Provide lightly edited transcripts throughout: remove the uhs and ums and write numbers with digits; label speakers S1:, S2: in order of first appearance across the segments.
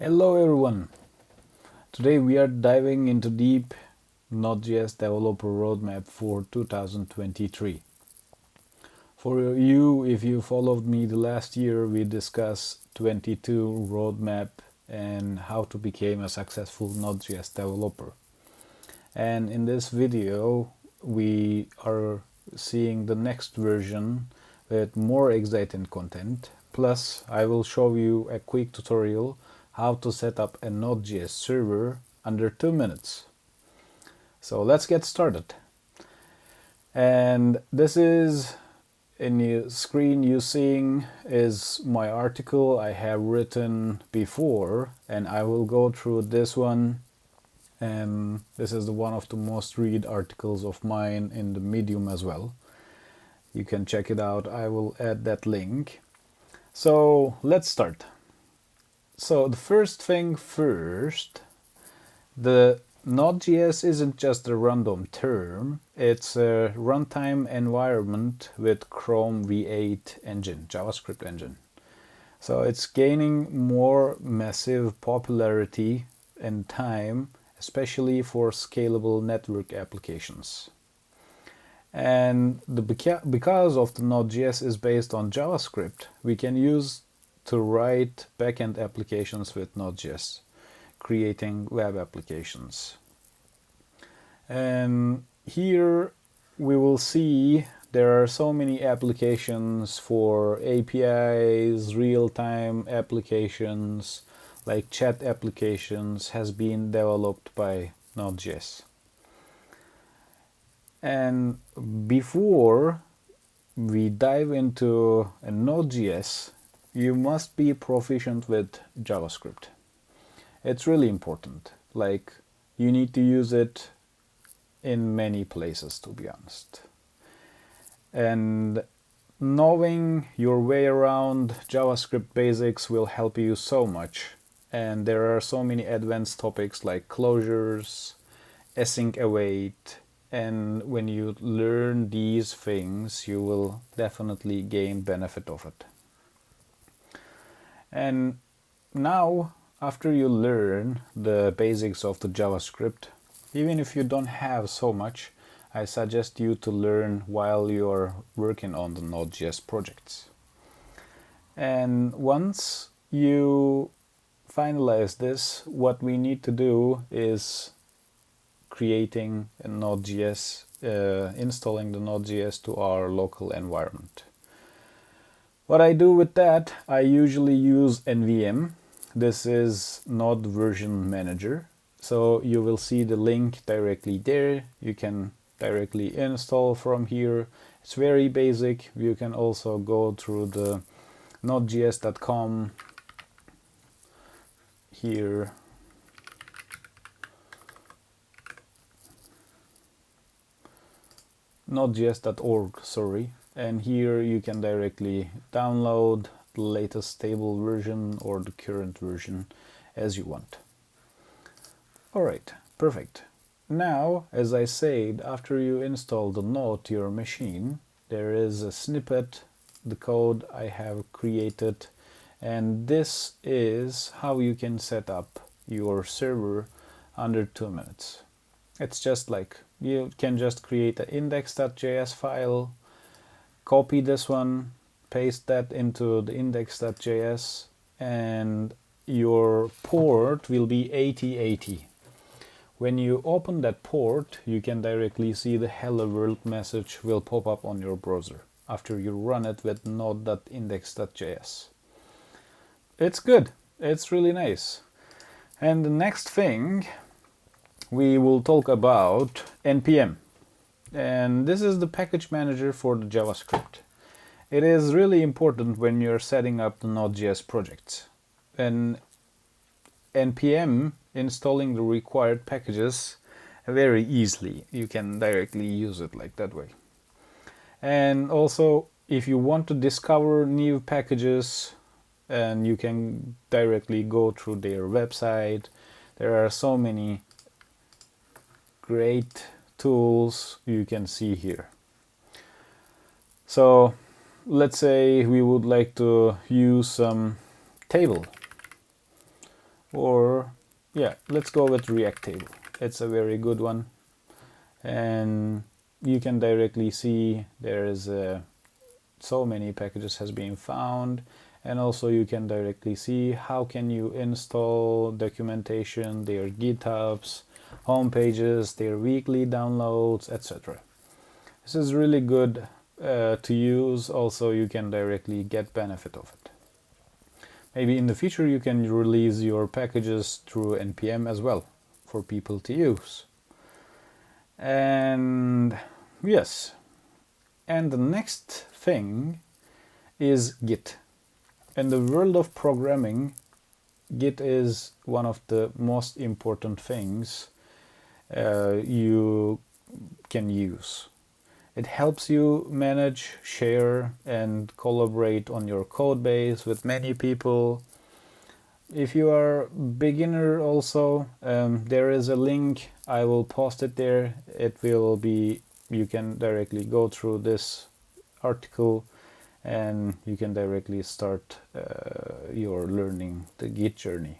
S1: Hello everyone! Today we are diving into deep Node.js developer roadmap for 2023. For you, if you followed me the last year, we discussed 22 roadmap and how to become a successful Node.js developer. And in this video, we are seeing the next version with more exciting content. Plus, I will show you a quick tutorial how to set up a Node.js server under 2 minutes. So let's get started. And this is in the screen you seeing is my article I have written before, and I will go through this one. And this is one of the most read articles of mine in the Medium as well. You can check it out. I will add that link. So let's start. So the first thing first, the Node.js isn't just a random term, it's a runtime environment with Chrome V8 engine, JavaScript engine. So it's gaining more massive popularity and time, especially for scalable network applications. And because of the Node.js is based on JavaScript, we can use to write backend applications with Node.js, creating web applications. And here we will see there are so many applications for APIs, real-time applications, like chat applications has been developed by Node.js. And before we dive into a Node.js, you must be proficient with JavaScript. It's really important. Like, you need to use it in many places, to be honest. And knowing your way around JavaScript basics will help you so much. And there are so many advanced topics like closures, async await, and when you learn these things, you will definitely gain benefit of it. And now, after you learn the basics of the JavaScript, even if you don't have so much, I suggest you to learn while you're working on the Node.js projects. And once you finalize this, what we need to do is creating a Node.js, installing the Node.js to our local environment. What I do with that, I usually use NVM. This is Node Version Manager. So you will see the link directly there. You can directly install from here. It's very basic. You can also go through the nodejs.com here. Nodejs.org, sorry. And here you can directly download the latest stable version or the current version as you want. Alright, perfect. Now, as I said, after you install the node to your machine, there is a snippet, the code I have created, and this is how you can set up your server under 2 minutes. It's just like you can just create an index.js file, copy this one, paste that into the index.js, and your port will be 8080. When you open that port, you can directly see the hello world message will pop up on your browser after you run it with node.index.js. It's good. It's really nice. And the next thing we will talk about npm. And this is the package manager for the JavaScript. It is really important when you're setting up the Node.js projects. And npm installing the required packages very easily. You can directly use it like that way. And also, if you want to discover new packages, and you can directly go through their website. There are so many great tools you can see here. So let's say we would like to use some table. or yeah, let's go with React table. It's a very good one, and you can directly see there is so many packages has been found, and also you can directly see how can you install documentation, their GitHubs, home pages, their weekly downloads, etc. This is really good to use. Also, you can directly get benefit of it. Maybe in the future you can release your packages through npm as well for people to use. And yes, and the next thing is Git. In the world of programming, Git is one of the most important things you can use. It helps you manage, share, and collaborate on your code base with many people. If you are beginner also, there is a link. I will post it there. It will be, you can directly go through this article and you can directly start your learning the Git journey.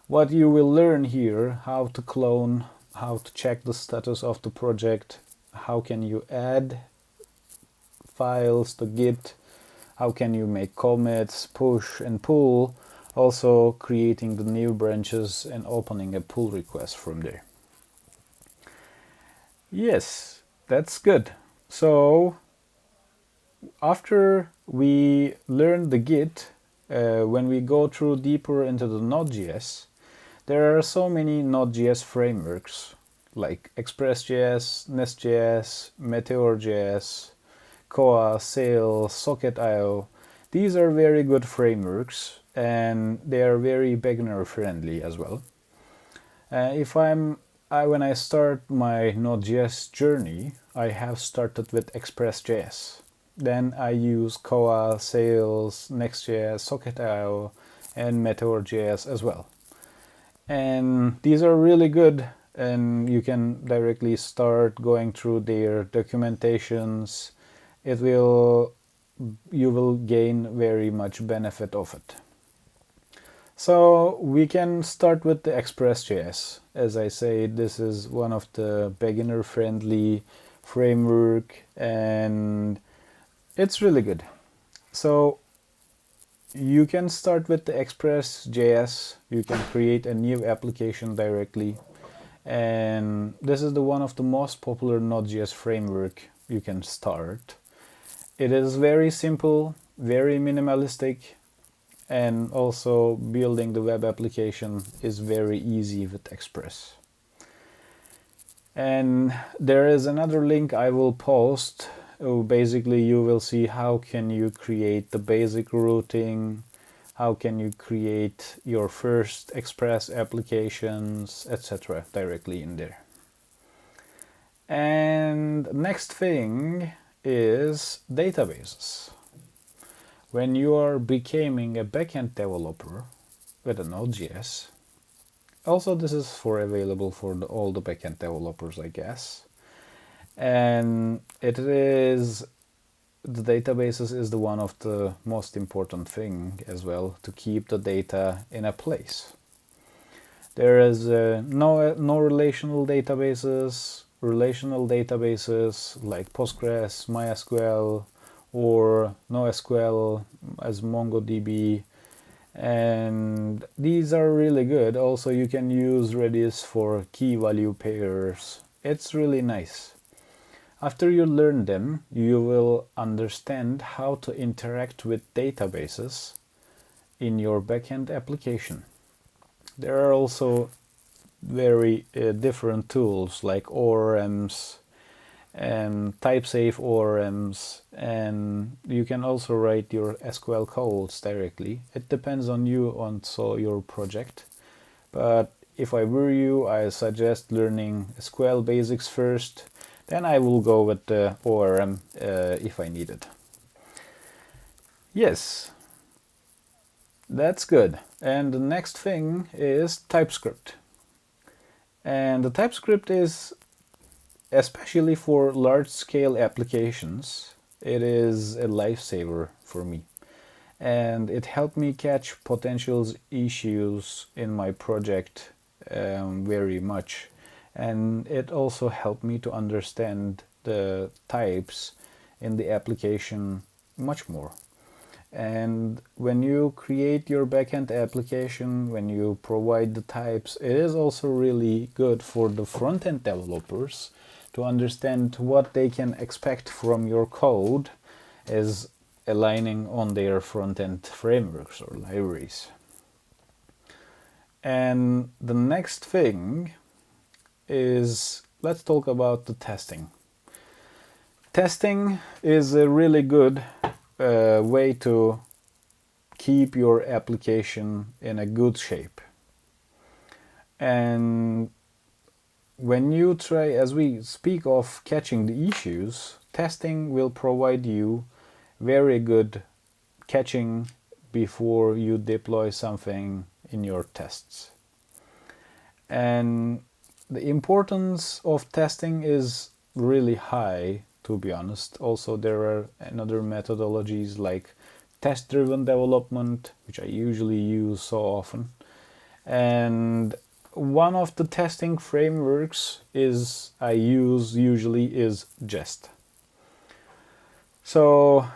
S1: What you will learn here, how to clone, how to check the status of the project, how can you add files to Git, how can you make commits, push and pull, also creating the new branches and opening a pull request from there. Yes, that's good. So after we learn the Git, when we go through deeper into the Node.js, there are so many Node.js frameworks like Express.js, Nest.js, Meteor.js, Koa, Sail, Socket.io. These are very good frameworks and they are very beginner friendly as well. When I start my Node.js journey, I have started with Express.js. Then I use Koa, Sails, Next.js, Socket.io, and Meteor.js as well. And these are really good, and you can directly start going through their documentations. You will gain very much benefit of it. So we can start with the Express.js. As I say, this is one of the beginner-friendly framework, and it's really good. So you can start with the Express.js. You can create a new application directly, and this is one of the most popular Node.js framework you can start. It is very simple, very minimalistic, and also building the web application is very easy with Express. And there is another link I will post. Basically, you will see how can you create the basic routing, how can you create your first Express applications, etc. directly in there. And next thing is databases. When you are becoming a backend developer with a Node.js, also this is available for all the backend developers, I guess. And the databases is one of the most important thing as well, to keep the data in a place. There is no relational databases like Postgres, MySQL, or NoSQL as MongoDB, and these are really good. Also, you can use Redis for key value pairs. It's really nice. After you learn them, you will understand how to interact with databases in your backend application. There are also very different tools like ORMs and type-safe ORMs, and you can also write your SQL codes directly. It depends on you, on your project. But if I were you, I suggest learning SQL basics first. Then I will go with the ORM if I need it. Yes, that's good. And the next thing is TypeScript. And the TypeScript is, especially for large-scale applications, it is a lifesaver for me. and it helped me catch potential issues in my project very much. And it also helped me to understand the types in the application much more. And when you create your backend application, when you provide the types, it is also really good for the front-end developers to understand what they can expect from your code as aligning on their front-end frameworks or libraries. And the next thing is, let's talk about the testing. Testing is a really good way to keep your application in a good shape. And when you try, as we speak of catching the issues, testing will provide you very good catching before you deploy something in your tests. And the importance of testing is really high, to be honest. Also, there are another methodologies like test-driven development, which I usually use so often. And one of the testing frameworks I use usually is Jest. So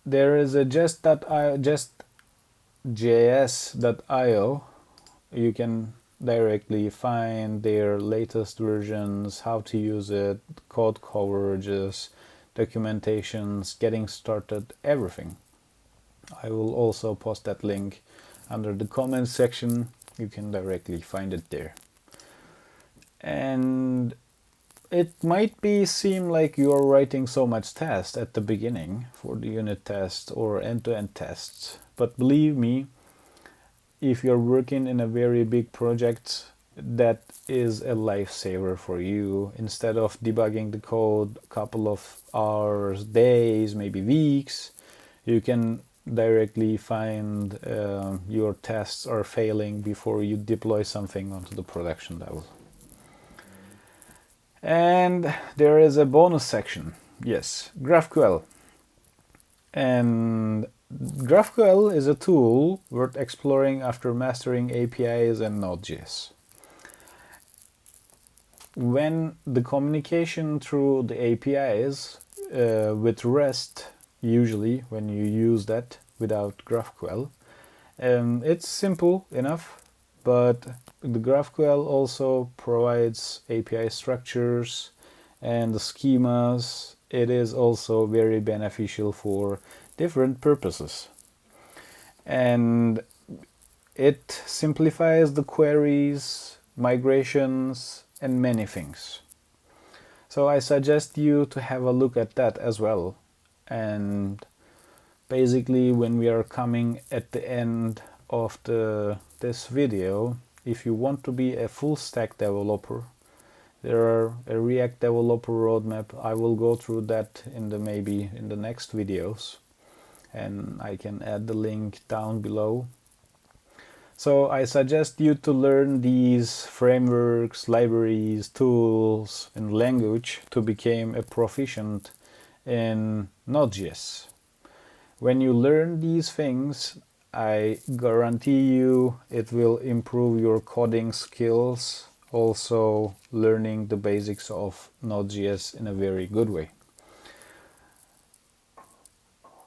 S1: there is a Jest.js.io. You can directly find their latest versions, how to use it, code coverages, documentations, getting started, everything. I will also post that link under the comments section. You can directly find it there. And it might seem like you are writing so much tests at the beginning for the unit tests or end-to-end tests, but believe me, if you're working in a very big project, that is a lifesaver for you. Instead of debugging the code a couple of hours, days, maybe weeks, you can directly find your tests are failing before you deploy something onto the production level. And there is a bonus section. Yes, GraphQL. And GraphQL is a tool worth exploring after mastering APIs and Node.js. When the communication through the APIs with REST, usually when you use that without GraphQL, it's simple enough, but the GraphQL also provides API structures and the schemas. It is also very beneficial for different purposes. And it simplifies the queries, migrations, and many things. So I suggest you to have a look at that as well. And basically, when we are coming at the end of this video, if you want to be a full stack developer, there are a React developer roadmap. I will go through that maybe in the next videos, and I can add the link down below. So I suggest you to learn these frameworks, libraries, tools, and language to become a proficient in Node.js. When you learn these things, I guarantee you it will improve your coding skills, also learning the basics of Node.js in a very good way.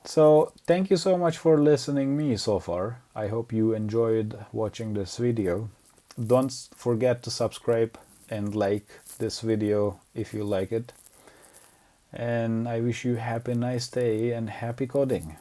S1: So thank you so much for listening me so far. I hope you enjoyed watching this video. Don't forget to subscribe and like this video if you like it. And I wish you happy nice day and happy coding.